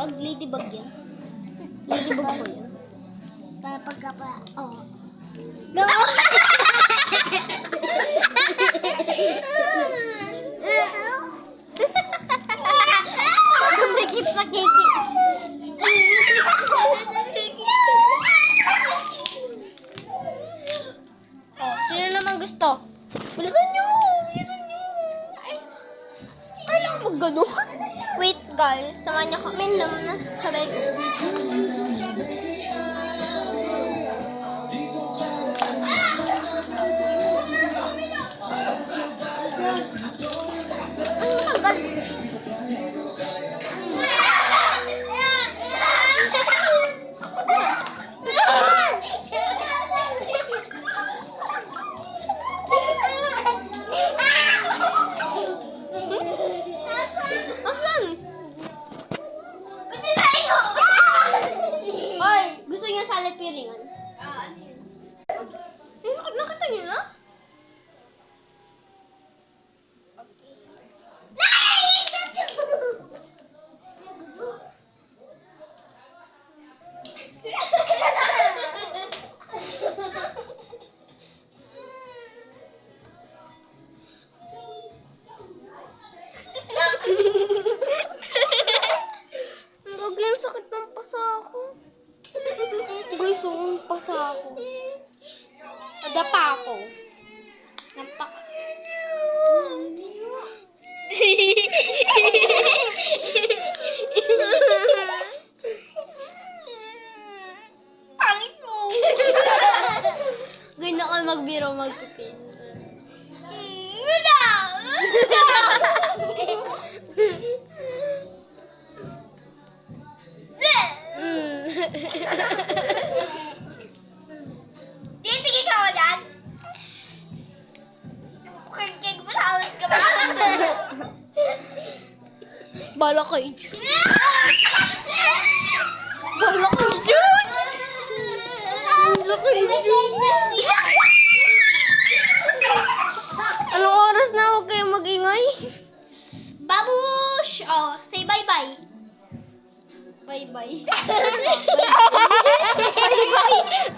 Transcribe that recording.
ladybug? Ladybug yan. Ladybug po yan. Para pagkapa. Oh. No! Dumikit sa kiki. Oh, sino naman gusto? Bilisan nyo! Bilisan nyo! Ay lang mag gano'n. Wait guys, samahan niyo kami naman sabay. Hoy, gusto niyo salad piringan? Ano yun? Nakita niyo na? Ang sakit ng pasa ako. Guys, ang pasa ako. Nadapa ako. Nampak. Pangit mo. Ganyan ako magbiro magpipinsan. Wala! Titigil ka mo dyan? Kaya gumulawin ka ba? Bala kayo dyan. Bala kayo dyan. Bala kayo dyan. Anong oras na? Huwag kayong mag-ingay. Babush! Oh, say bye-bye. Bye-bye. Bye-bye.